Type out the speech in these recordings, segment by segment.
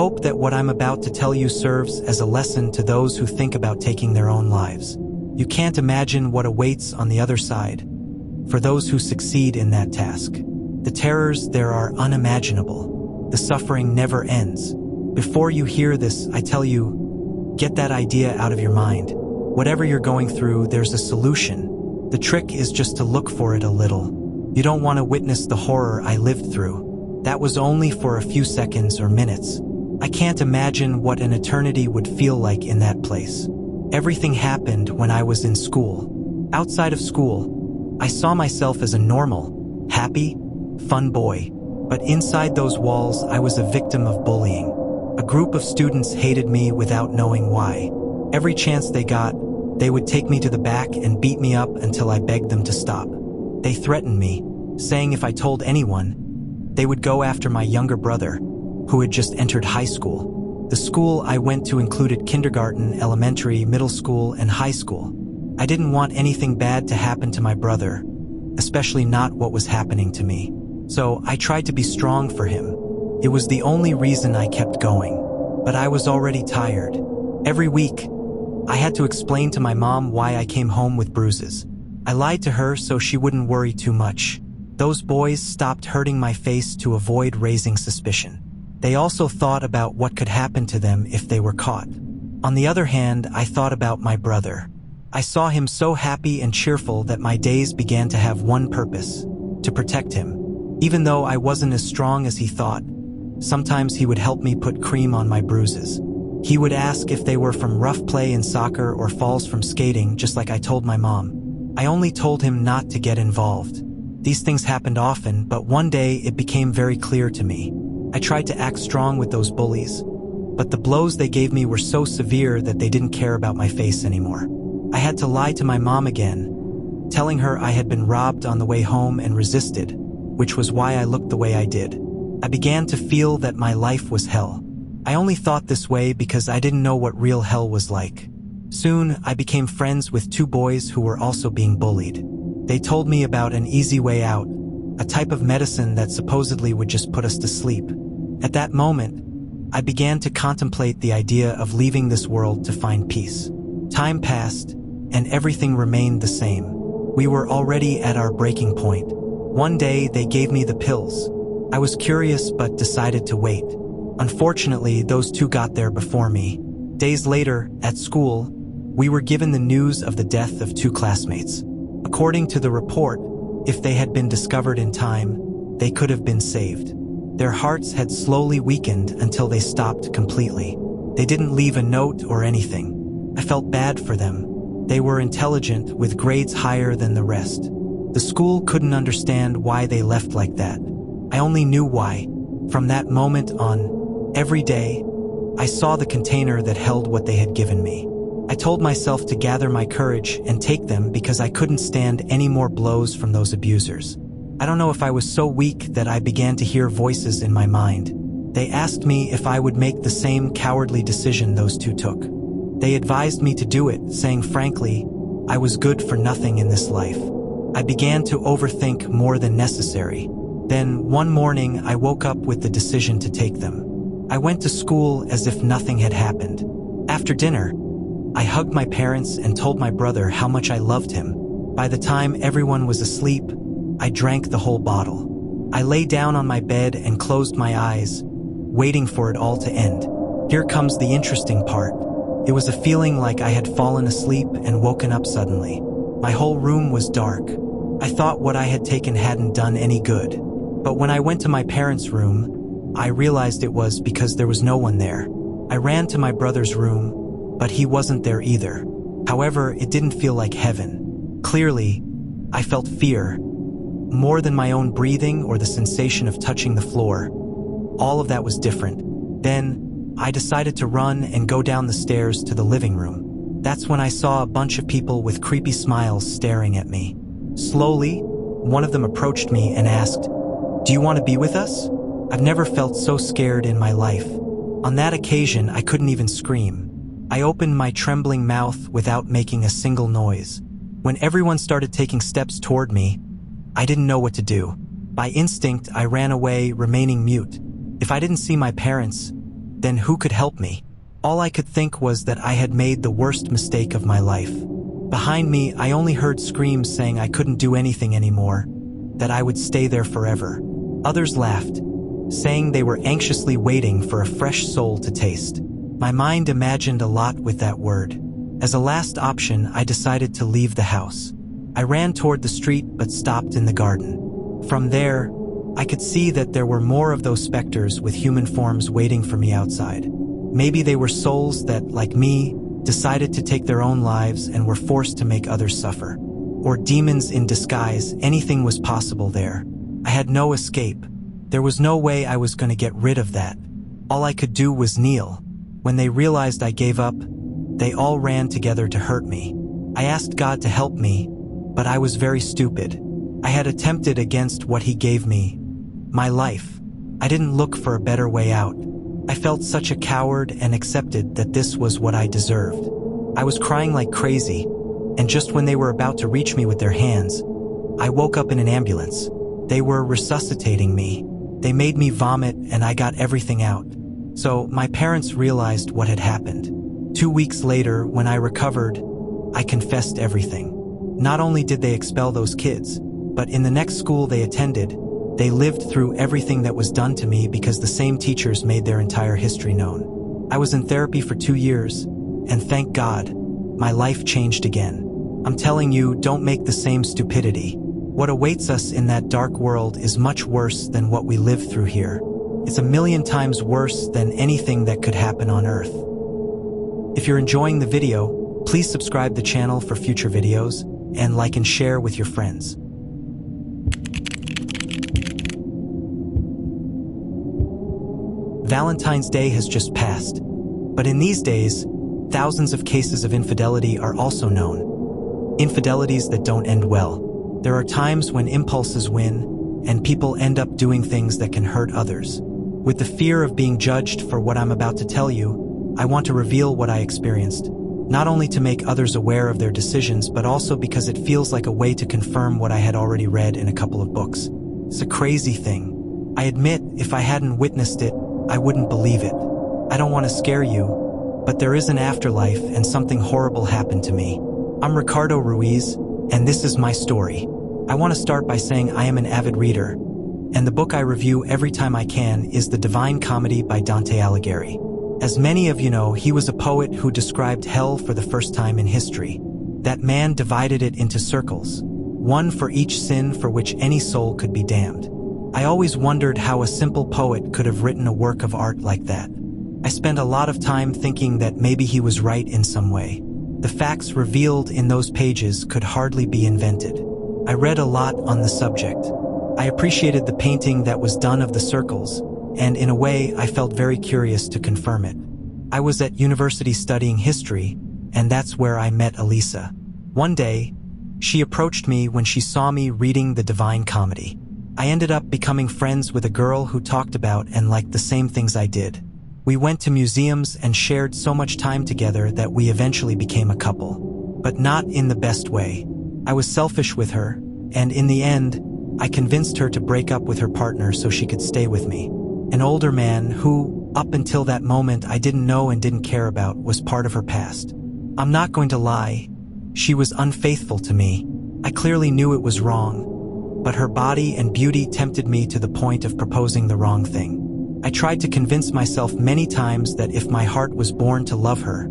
hope that what I'm about to tell you serves as a lesson to those who think about taking their own lives. You can't imagine what awaits on the other side for those who succeed in that task. The terrors there are unimaginable. The suffering never ends. Before you hear this, I tell you, get that idea out of your mind. Whatever you're going through, there's a solution. The trick is just to look for it a little. You don't want to witness the horror I lived through. That was only for a few seconds or minutes. I can't imagine what an eternity would feel like in that place. Everything happened when I was in school. Outside of school, I saw myself as a normal, happy, fun boy. But inside those walls, I was a victim of bullying. A group of students hated me without knowing why. Every chance they got, they would take me to the back and beat me up until I begged them to stop. They threatened me, saying if I told anyone, they would go after my younger brother, who had just entered high school. The school I went to included kindergarten, elementary, middle school, and high school. I didn't want anything bad to happen to my brother, especially not what was happening to me. So I tried to be strong for him. It was the only reason I kept going. But I was already tired. Every week, I had to explain to my mom why I came home with bruises. I lied to her so she wouldn't worry too much. Those boys stopped hurting my face to avoid raising suspicion. They also thought about what could happen to them if they were caught. On the other hand, I thought about my brother. I saw him so happy and cheerful that my days began to have one purpose: to protect him. Even though I wasn't as strong as he thought, sometimes he would help me put cream on my bruises. He would ask if they were from rough play in soccer or falls from skating, just like I told my mom. I only told him not to get involved. These things happened often, but one day it became very clear to me. I tried to act strong with those bullies, but the blows they gave me were so severe that they didn't care about my face anymore. I had to lie to my mom again, telling her I had been robbed on the way home and resisted, which was why I looked the way I did. I began to feel that my life was hell. I only thought this way because I didn't know what real hell was like. Soon, I became friends with two boys who were also being bullied. They told me about an easy way out, a type of medicine that supposedly would just put us to sleep. At that moment, I began to contemplate the idea of leaving this world to find peace. Time passed, and everything remained the same. We were already at our breaking point. One day, they gave me the pills. I was curious but decided to wait. Unfortunately, those two got there before me. Days later, at school, we were given the news of the death of two classmates. According to the report, if they had been discovered in time, they could have been saved. Their hearts had slowly weakened until they stopped completely. They didn't leave a note or anything. I felt bad for them. They were intelligent, with grades higher than the rest. The school couldn't understand why they left like that. I only knew why. From that moment on, every day, I saw the container that held what they had given me. I told myself to gather my courage and take them because I couldn't stand any more blows from those abusers. I don't know if I was so weak that I began to hear voices in my mind. They asked me if I would make the same cowardly decision those two took. They advised me to do it, saying frankly, I was good for nothing in this life. I began to overthink more than necessary. Then, one morning, I woke up with the decision to take them. I went to school as if nothing had happened. After dinner, I hugged my parents and told my brother how much I loved him. By the time everyone was asleep, I drank the whole bottle. I lay down on my bed and closed my eyes, waiting for it all to end. Here comes the interesting part. It was a feeling like I had fallen asleep and woken up suddenly. My whole room was dark. I thought what I had taken hadn't done any good. But when I went to my parents' room, I realized it was because there was no one there. I ran to my brother's room, but he wasn't there either. However, it didn't feel like heaven. Clearly, I felt fear, more than my own breathing or the sensation of touching the floor. All of that was different. Then, I decided to run and go down the stairs to the living room. That's when I saw a bunch of people with creepy smiles staring at me. Slowly, one of them approached me and asked, "Do you want to be with us?" I've never felt so scared in my life. On that occasion, I couldn't even scream. I opened my trembling mouth without making a single noise. When everyone started taking steps toward me, I didn't know what to do. By instinct, I ran away, remaining mute. If I didn't see my parents, then who could help me? All I could think was that I had made the worst mistake of my life. Behind me, I only heard screams saying I couldn't do anything anymore, that I would stay there forever. Others laughed, saying they were anxiously waiting for a fresh soul to taste. My mind imagined a lot with that word. As a last option, I decided to leave the house. I ran toward the street but stopped in the garden. From there, I could see that there were more of those specters with human forms waiting for me outside. Maybe they were souls that, like me, decided to take their own lives and were forced to make others suffer. Or demons in disguise. Anything was possible there. I had no escape. There was no way I was going to get rid of that. All I could do was kneel. When they realized I gave up, they all ran together to hurt me. I asked God to help me, but I was very stupid. I had attempted against what He gave me, my life. I didn't look for a better way out. I felt such a coward and accepted that this was what I deserved. I was crying like crazy, and just when they were about to reach me with their hands, I woke up in an ambulance. They were resuscitating me. They made me vomit and I got everything out. So my parents realized what had happened. 2 weeks later, when I recovered, I confessed everything. Not only did they expel those kids, but in the next school they attended, they lived through everything that was done to me because the same teachers made their entire history known. I was in therapy for 2 years, and thank God, my life changed again. I'm telling you, don't make the same stupidity. What awaits us in that dark world is much worse than what we live through here. It's 1,000,000 times worse than anything that could happen on Earth. If you're enjoying the video, please subscribe the channel for future videos, and like and share with your friends. Valentine's Day has just passed, but in these days, thousands of cases of infidelity are also known. Infidelities that don't end well. There are times when impulses win, and people end up doing things that can hurt others. With the fear of being judged for what I'm about to tell you, I want to reveal what I experienced, not only to make others aware of their decisions, but also because it feels like a way to confirm what I had already read in a couple of books. It's a crazy thing. I admit, if I hadn't witnessed it, I wouldn't believe it. I don't want to scare you, but there is an afterlife and something horrible happened to me. I'm Ricardo Ruiz, and this is my story. I want to start by saying I am an avid reader, and the book I review every time I can is The Divine Comedy by Dante Alighieri. As many of you know, he was a poet who described hell for the first time in history. That man divided it into circles, one for each sin for which any soul could be damned. I always wondered how a simple poet could have written a work of art like that. I spent a lot of time thinking that maybe he was right in some way. The facts revealed in those pages could hardly be invented. I read a lot on the subject. I appreciated the painting that was done of the circles, and in a way, I felt very curious to confirm it. I was at university studying history, and that's where I met Elisa. One day, she approached me when she saw me reading The Divine Comedy. I ended up becoming friends with a girl who talked about and liked the same things I did. We went to museums and shared so much time together that we eventually became a couple. But not in the best way. I was selfish with her, and in the end, I convinced her to break up with her partner so she could stay with me. An older man who, up until that moment I didn't know and didn't care about, was part of her past. I'm not going to lie, she was unfaithful to me. I clearly knew it was wrong, but her body and beauty tempted me to the point of proposing the wrong thing. I tried to convince myself many times that if my heart was born to love her,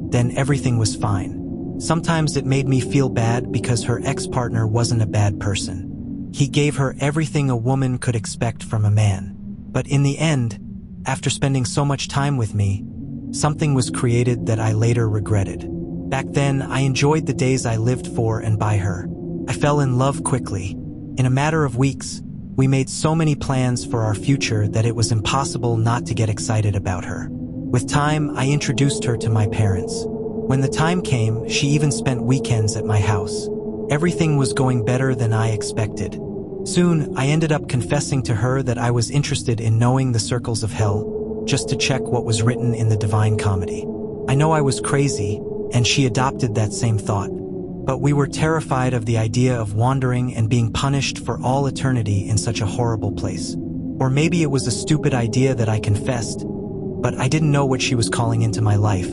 then everything was fine. Sometimes it made me feel bad because her ex-partner wasn't a bad person. He gave her everything a woman could expect from a man. But in the end, after spending so much time with me, something was created that I later regretted. Back then, I enjoyed the days I lived for and by her. I fell in love quickly. In a matter of weeks, we made so many plans for our future that it was impossible not to get excited about her. With time, I introduced her to my parents. When the time came, she even spent weekends at my house. Everything was going better than I expected. Soon, I ended up confessing to her that I was interested in knowing the circles of hell, just to check what was written in the Divine Comedy. I know I was crazy, and she adopted that same thought. But we were terrified of the idea of wandering and being punished for all eternity in such a horrible place. Or maybe it was a stupid idea that I confessed, but I didn't know what she was calling into my life.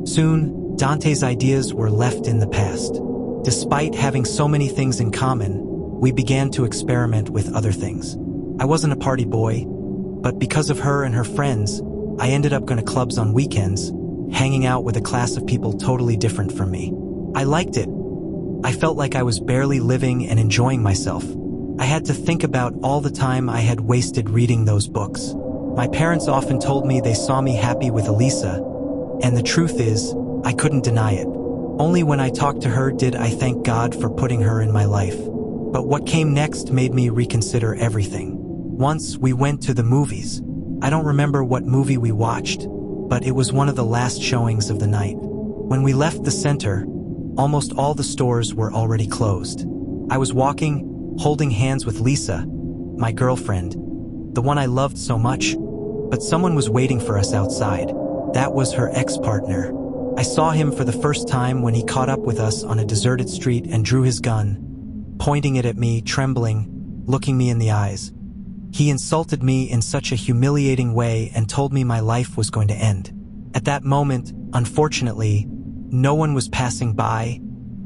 Soon, Dante's ideas were left in the past. Despite having so many things in common, we began to experiment with other things. I wasn't a party boy, but because of her and her friends, I ended up going to clubs on weekends, hanging out with a class of people totally different from me. I liked it. I felt like I was barely living and enjoying myself. I had to think about all the time I had wasted reading those books. My parents often told me they saw me happy with Elisa, and the truth is, I couldn't deny it. Only when I talked to her did I thank God for putting her in my life. But what came next made me reconsider everything. Once we went to the movies. I don't remember what movie we watched, but it was one of the last showings of the night. When we left the center, almost all the stores were already closed. I was walking, holding hands with Lisa, my girlfriend, the one I loved so much, but someone was waiting for us outside. That was her ex-partner. I saw him for the first time when he caught up with us on a deserted street and drew his gun, pointing it at me, trembling, looking me in the eyes. He insulted me in such a humiliating way and told me my life was going to end. At that moment, unfortunately, no one was passing by,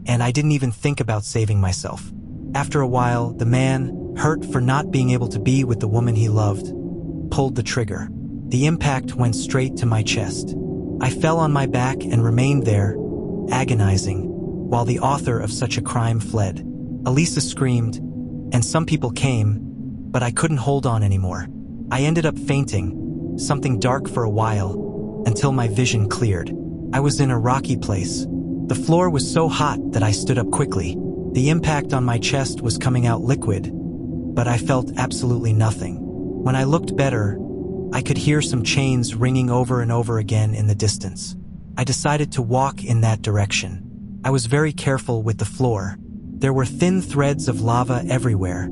and I didn't even think about saving myself. After a while, the man, hurt for not being able to be with the woman he loved, pulled the trigger. The impact went straight to my chest. I fell on my back and remained there, agonizing, while the author of such a crime fled. Elisa screamed, and some people came, but I couldn't hold on anymore. I ended up fainting, something dark for a while, until my vision cleared. I was in a rocky place. The floor was so hot that I stood up quickly. The impact on my chest was coming out liquid, but I felt absolutely nothing. When I looked better, I could hear some chains ringing over and over again in the distance. I decided to walk in that direction. I was very careful with the floor. There were thin threads of lava everywhere,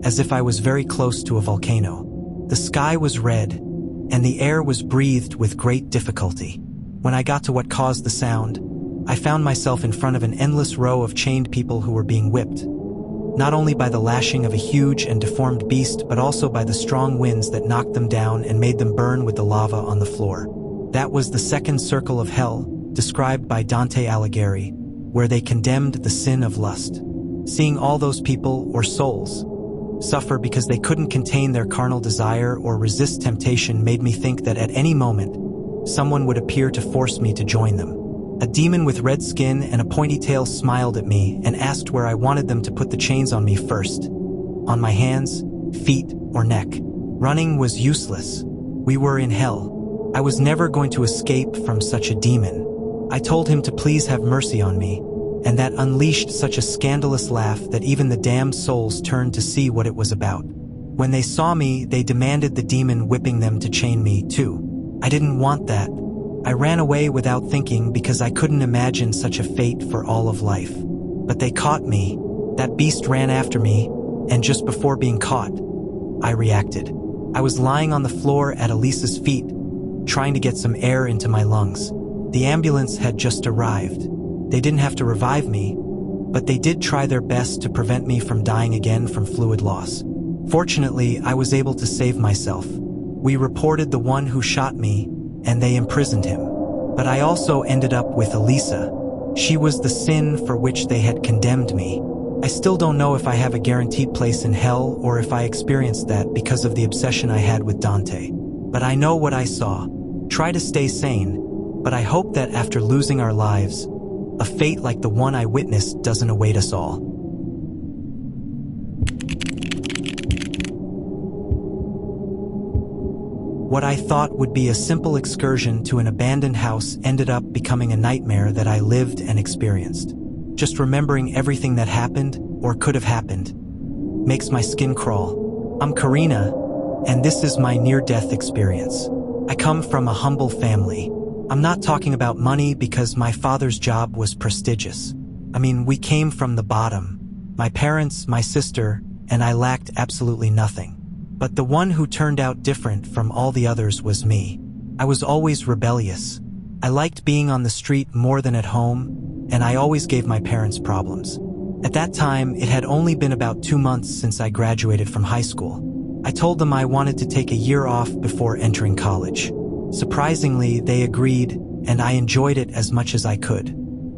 as if I was very close to a volcano. The sky was red, and the air was breathed with great difficulty. When I got to what caused the sound, I found myself in front of an endless row of chained people who were being whipped, not only by the lashing of a huge and deformed beast, but also by the strong winds that knocked them down and made them burn with the lava on the floor. That was the second circle of hell, described by Dante Alighieri, where they condemned the sin of lust. Seeing all those people, or souls, suffer because they couldn't contain their carnal desire or resist temptation made me think that at any moment, someone would appear to force me to join them. A demon with red skin and a pointy tail smiled at me and asked where I wanted them to put the chains on me first. On my hands, feet, or neck. Running was useless. We were in hell. I was never going to escape from such a demon. I told him to please have mercy on me, and that unleashed such a scandalous laugh that even the damned souls turned to see what it was about. When they saw me, they demanded the demon whipping them to chain me too. I didn't want that. I ran away without thinking because I couldn't imagine such a fate for all of life. But they caught me. That beast ran after me, and just before being caught, I reacted. I was lying on the floor at Elisa's feet, trying to get some air into my lungs. The ambulance had just arrived. They didn't have to revive me, but they did try their best to prevent me from dying again from fluid loss. Fortunately, I was able to save myself. We reported the one who shot me, and they imprisoned him. But I also ended up with Elisa. She was the sin for which they had condemned me. I still don't know if I have a guaranteed place in hell or if I experienced that because of the obsession I had with Dante. But I know what I saw. Try to stay sane, but I hope that after losing our lives, a fate like the one I witnessed doesn't await us all. What I thought would be a simple excursion to an abandoned house ended up becoming a nightmare that I lived and experienced. Just remembering everything that happened, or could have happened, makes my skin crawl. I'm Karina, and this is my near-death experience. I come from a humble family. I'm not talking about money because my father's job was prestigious. I mean, we came from the bottom. My parents, my sister, and I lacked absolutely nothing. But the one who turned out different from all the others was me. I was always rebellious. I liked being on the street more than at home, and I always gave my parents problems. At that time, it had only been about 2 months since I graduated from high school. I told them I wanted to take a year off before entering college. Surprisingly, they agreed, and I enjoyed it as much as I could.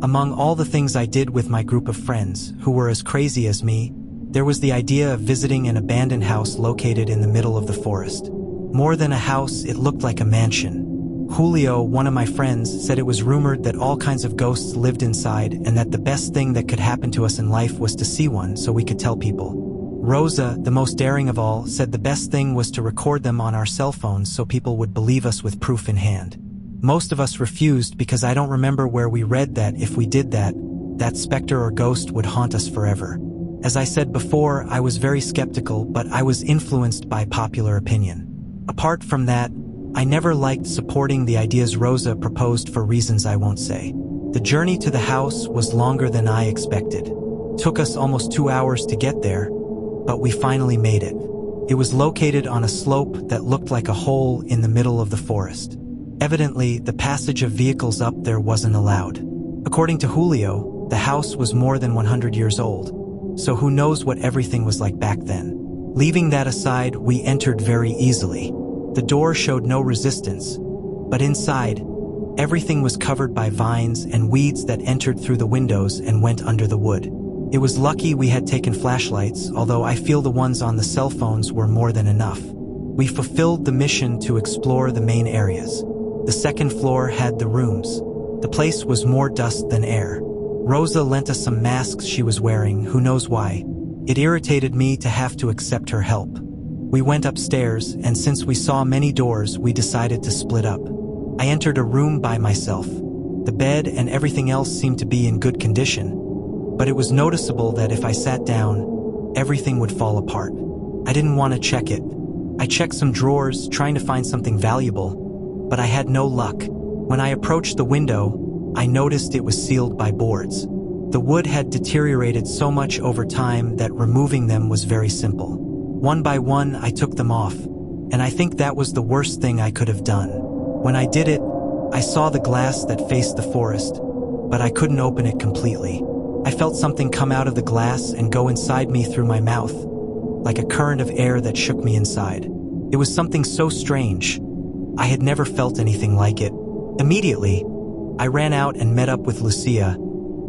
Among all the things I did with my group of friends, who were as crazy as me, there was the idea of visiting an abandoned house located in the middle of the forest. More than a house, it looked like a mansion. Julio, one of my friends, said it was rumored that all kinds of ghosts lived inside and that the best thing that could happen to us in life was to see one so we could tell people. Rosa, the most daring of all, said the best thing was to record them on our cell phones so people would believe us with proof in hand. Most of us refused because I don't remember where we read that if we did that, that specter or ghost would haunt us forever. As I said before, I was very skeptical, but I was influenced by popular opinion. Apart from that, I never liked supporting the ideas Rosa proposed for reasons I won't say. The journey to the house was longer than I expected. It took us almost 2 hours to get there, but we finally made it. It was located on a slope that looked like a hole in the middle of the forest. Evidently, the passage of vehicles up there wasn't allowed. According to Julio, the house was more than 100 years old, so who knows what everything was like back then. Leaving that aside, we entered very easily. The door showed no resistance, but inside, everything was covered by vines and weeds that entered through the windows and went under the wood. It was lucky we had taken flashlights, although I feel the ones on the cell phones were more than enough. We fulfilled the mission to explore the main areas. The second floor had the rooms. The place was more dust than air. Rosa lent us some masks she was wearing, who knows why. It irritated me to have to accept her help. We went upstairs, and since we saw many doors, we decided to split up. I entered a room by myself. The bed and everything else seemed to be in good condition, but it was noticeable that if I sat down, everything would fall apart. I didn't want to check it. I checked some drawers, trying to find something valuable, but I had no luck. When I approached the window, I noticed it was sealed by boards. The wood had deteriorated so much over time that removing them was very simple. One by one, I took them off, and I think that was the worst thing I could have done. When I did it, I saw the glass that faced the forest, but I couldn't open it completely. I felt something come out of the glass and go inside me through my mouth, like a current of air that shook me inside. It was something so strange. I had never felt anything like it. Immediately, I ran out and met up with Lucia,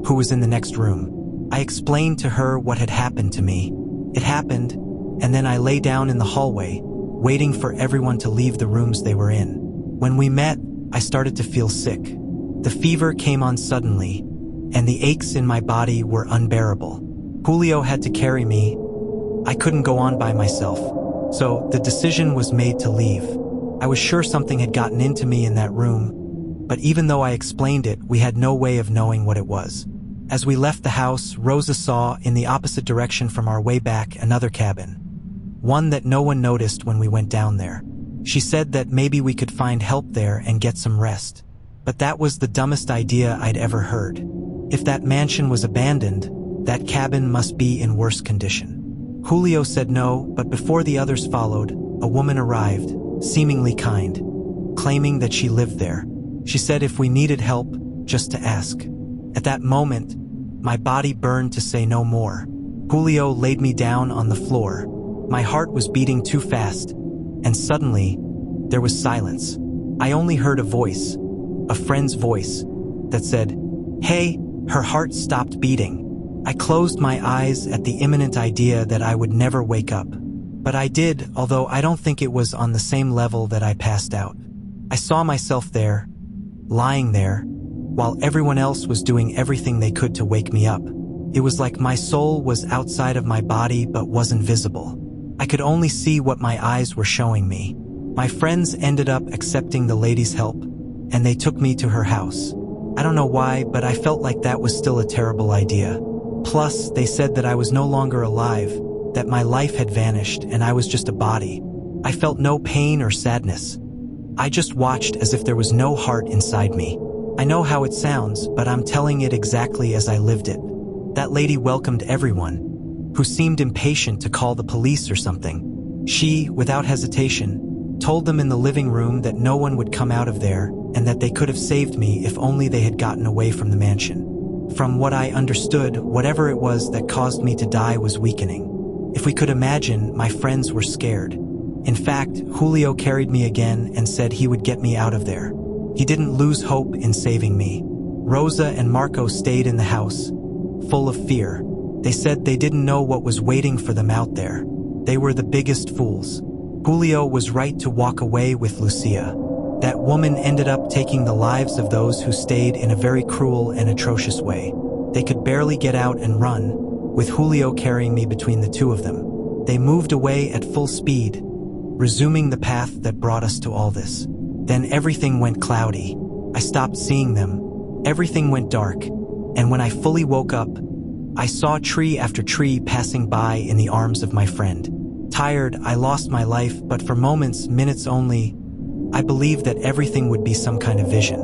who was in the next room. I explained to her what had happened to me. It happened, and then I lay down in the hallway, waiting for everyone to leave the rooms they were in. When we met, I started to feel sick. The fever came on suddenly, and the aches in my body were unbearable. Julio had to carry me. I couldn't go on by myself, so the decision was made to leave. I was sure something had gotten into me in that room, but even though I explained it, we had no way of knowing what it was. As we left the house, Rosa saw, in the opposite direction from our way back, another cabin. One that no one noticed when we went down there. She said that maybe we could find help there and get some rest. But that was the dumbest idea I'd ever heard. If that mansion was abandoned, that cabin must be in worse condition. Julio said no, but before the others followed, a woman arrived, seemingly kind, claiming that she lived there. She said if we needed help, just to ask. At that moment, my body burned to say no more. Julio laid me down on the floor. My heart was beating too fast, and suddenly, there was silence. I only heard a voice, a friend's voice, that said, "Hey." Her heart stopped beating. I closed my eyes at the imminent idea that I would never wake up. But I did, although I don't think it was on the same level that I passed out. I saw myself there, lying there, while everyone else was doing everything they could to wake me up. It was like my soul was outside of my body but wasn't visible. I could only see what my eyes were showing me. My friends ended up accepting the lady's help, and they took me to her house. I don't know why, but I felt like that was still a terrible idea. Plus, they said that I was no longer alive, that my life had vanished and I was just a body. I felt no pain or sadness. I just watched as if there was no heart inside me. I know how it sounds, but I'm telling it exactly as I lived it. That lady welcomed everyone, who seemed impatient to call the police or something. She, without hesitation, told them in the living room that no one would come out of there and that they could have saved me if only they had gotten away from the mansion. From what I understood, whatever it was that caused me to die was weakening. If we could imagine, my friends were scared. In fact, Julio carried me again and said he would get me out of there. He didn't lose hope in saving me. Rosa and Marco stayed in the house, full of fear. They said they didn't know what was waiting for them out there. They were the biggest fools. Julio was right to walk away with Lucia. That woman ended up taking the lives of those who stayed in a very cruel and atrocious way. They could barely get out and run, with Julio carrying me between the two of them. They moved away at full speed, resuming the path that brought us to all this. Then everything went cloudy. I stopped seeing them. Everything went dark, and when I fully woke up, I saw tree after tree passing by in the arms of my friend. Tired, I lost my life, but for moments, minutes only, I believed that everything would be some kind of vision.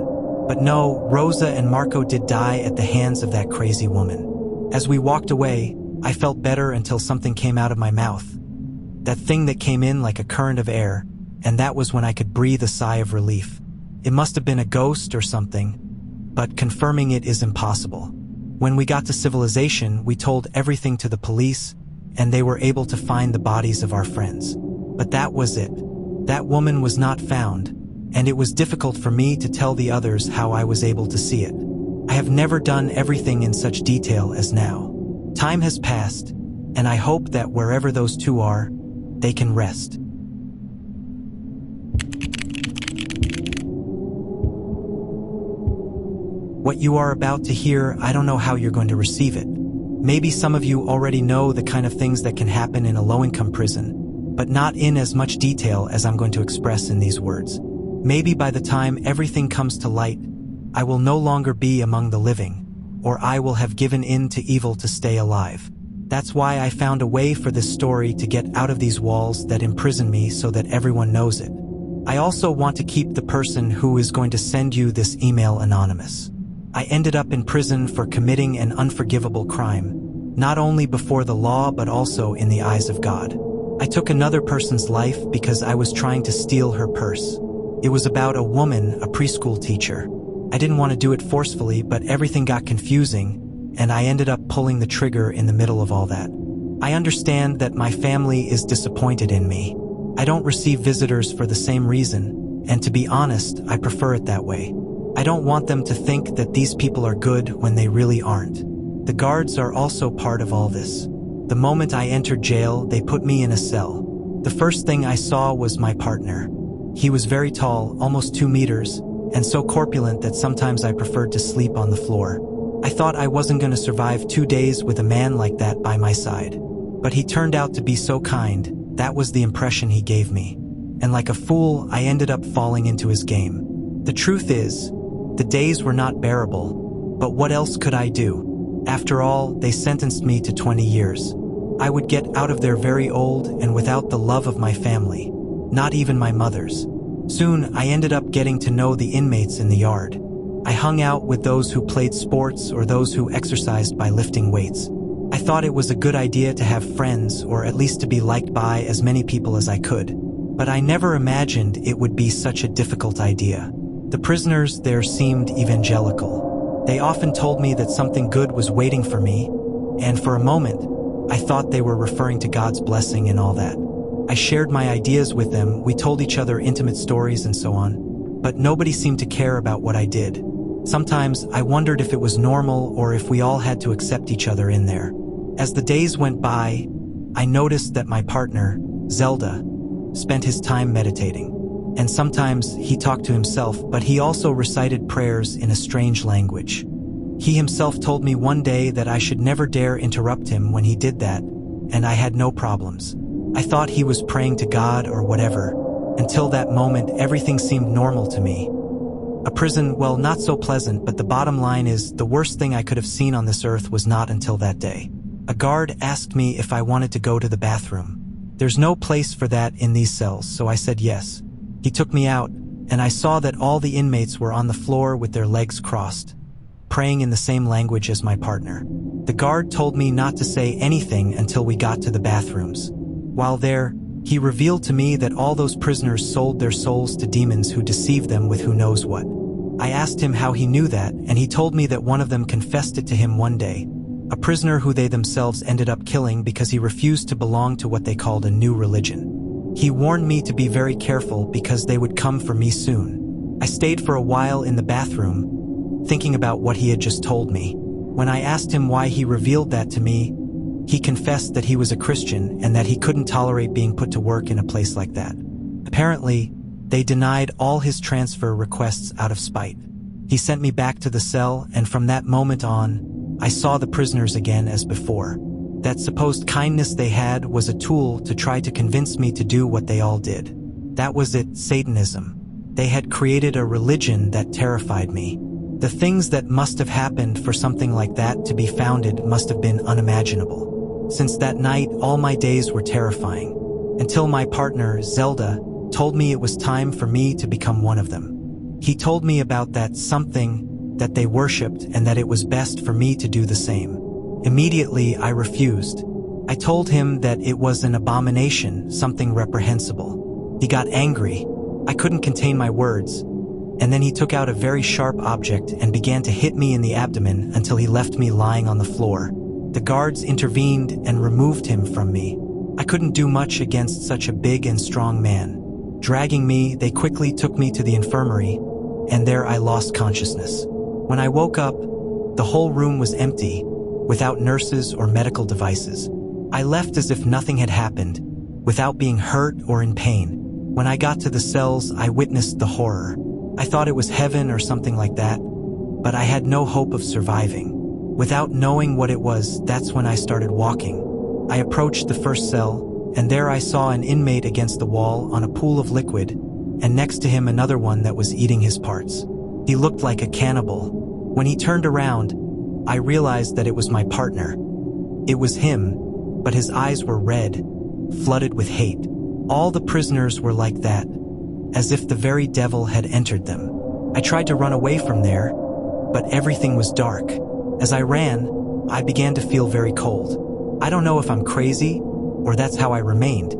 But no, Rosa and Marco did die at the hands of that crazy woman. As we walked away, I felt better until something came out of my mouth. That thing that came in like a current of air, and that was when I could breathe a sigh of relief. It must have been a ghost or something, but confirming it is impossible. When we got to civilization, we told everything to the police, and they were able to find the bodies of our friends. But that was it. That woman was not found, and it was difficult for me to tell the others how I was able to see it. I have never done everything in such detail as now. Time has passed, and I hope that wherever those two are, they can rest. What you are about to hear, I don't know how you're going to receive it. Maybe some of you already know the kind of things that can happen in a low-income prison, but not in as much detail as I'm going to express in these words. Maybe by the time everything comes to light, I will no longer be among the living, or I will have given in to evil to stay alive. That's why I found a way for this story to get out of these walls that imprison me so that everyone knows it. I also want to keep the person who is going to send you this email anonymous. I ended up in prison for committing an unforgivable crime, not only before the law but also in the eyes of God. I took another person's life because I was trying to steal her purse. It was about a woman, a preschool teacher. I didn't want to do it forcefully, but everything got confusing, and I ended up pulling the trigger in the middle of all that. I understand that my family is disappointed in me. I don't receive visitors for the same reason, and to be honest, I prefer it that way. I don't want them to think that these people are good when they really aren't. The guards are also part of all this. The moment I entered jail, they put me in a cell. The first thing I saw was my partner. He was very tall, almost 2 meters, and so corpulent that sometimes I preferred to sleep on the floor. I thought I wasn't going to survive 2 days with a man like that by my side. But he turned out to be so kind. That was the impression he gave me. And like a fool, I ended up falling into his game. The truth is, the days were not bearable, but what else could I do? After all, they sentenced me to 20 years. I would get out of there very old and without the love of my family, not even my mother's. Soon, I ended up getting to know the inmates in the yard. I hung out with those who played sports or those who exercised by lifting weights. I thought it was a good idea to have friends, or at least to be liked by as many people as I could. But I never imagined it would be such a difficult idea. The prisoners there seemed evangelical. They often told me that something good was waiting for me, and for a moment, I thought they were referring to God's blessing and all that. I shared my ideas with them, we told each other intimate stories and so on, but nobody seemed to care about what I did. Sometimes I wondered if it was normal or if we all had to accept each other in there. As the days went by, I noticed that my partner, Zelda, spent his time meditating. And sometimes he talked to himself, but he also recited prayers in a strange language. He himself told me one day that I should never dare interrupt him when he did that, and I had no problems. I thought he was praying to God or whatever. Until that moment, everything seemed normal to me. A prison, well, not so pleasant, but the bottom line is, the worst thing I could have seen on this earth was not until that day. A guard asked me if I wanted to go to the bathroom. There's no place for that in these cells, so I said yes. He took me out, and I saw that all the inmates were on the floor with their legs crossed, praying in the same language as my partner. The guard told me not to say anything until we got to the bathrooms. While there, he revealed to me that all those prisoners sold their souls to demons who deceived them with who knows what. I asked him how he knew that, and he told me that one of them confessed it to him one day, a prisoner who they themselves ended up killing because he refused to belong to what they called a new religion. He warned me to be very careful because they would come for me soon. I stayed for a while in the bathroom, thinking about what he had just told me. When I asked him why he revealed that to me, he confessed that he was a Christian and that he couldn't tolerate being put to work in a place like that. Apparently, they denied all his transfer requests out of spite. He sent me back to the cell, and from that moment on, I saw the prisoners again as before. That supposed kindness they had was a tool to try to convince me to do what they all did. That was it, Satanism. They had created a religion that terrified me. The things that must have happened for something like that to be founded must have been unimaginable. Since that night, all my days were terrifying, until my partner, Zelda, told me it was time for me to become one of them. He told me about that something that they worshipped and that it was best for me to do the same. Immediately, I refused. I told him that it was an abomination, something reprehensible. He got angry. I couldn't contain my words, and then he took out a very sharp object and began to hit me in the abdomen until he left me lying on the floor. The guards intervened and removed him from me. I couldn't do much against such a big and strong man. Dragging me, they quickly took me to the infirmary, and there I lost consciousness. When I woke up, the whole room was empty, without nurses or medical devices. I left as if nothing had happened, without being hurt or in pain. When I got to the cells, I witnessed the horror. I thought it was heaven or something like that, but I had no hope of surviving. Without knowing what it was, that's when I started walking. I approached the first cell, and there I saw an inmate against the wall on a pool of liquid, and next to him another one that was eating his parts. He looked like a cannibal. When he turned around, I realized that it was my partner. It was him, but his eyes were red, flooded with hate. All the prisoners were like that, as if the very devil had entered them. I tried to run away from there, but everything was dark. As I ran, I began to feel very cold. I don't know if I'm crazy, or that's how I remained,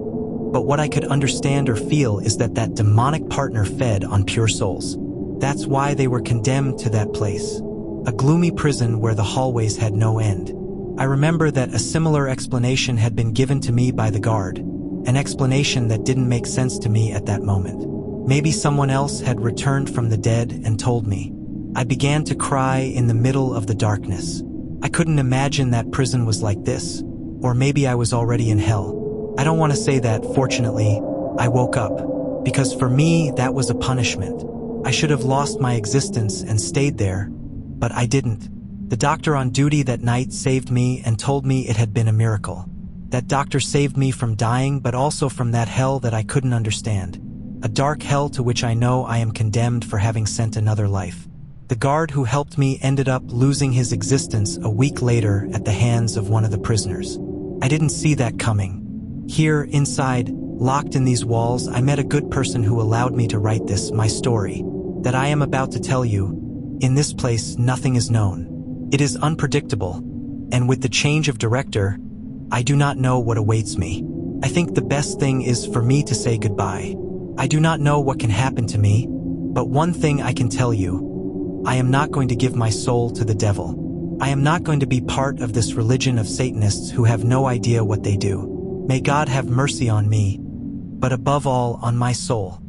but what I could understand or feel is that that demonic partner fed on pure souls. That's why they were condemned to that place, a gloomy prison where the hallways had no end. I remember that a similar explanation had been given to me by the guard, an explanation that didn't make sense to me at that moment. Maybe someone else had returned from the dead and told me. I began to cry in the middle of the darkness. I couldn't imagine that prison was like this, or maybe I was already in hell. I don't want to say that, fortunately, I woke up, because for me, that was a punishment. I should have lost my existence and stayed there, but I didn't. The doctor on duty that night saved me and told me it had been a miracle. That doctor saved me from dying, but also from that hell that I couldn't understand. A dark hell to which I know I am condemned for having sent another life. The guard who helped me ended up losing his existence a week later at the hands of one of the prisoners. I didn't see that coming. Here, inside, locked in these walls, I met a good person who allowed me to write this, my story, that I am about to tell you. In this place, nothing is known. It is unpredictable, and with the change of director, I do not know what awaits me. I think the best thing is for me to say goodbye. I do not know what can happen to me, but one thing I can tell you, I am not going to give my soul to the devil. I am not going to be part of this religion of Satanists who have no idea what they do. May God have mercy on me, but above all, on my soul.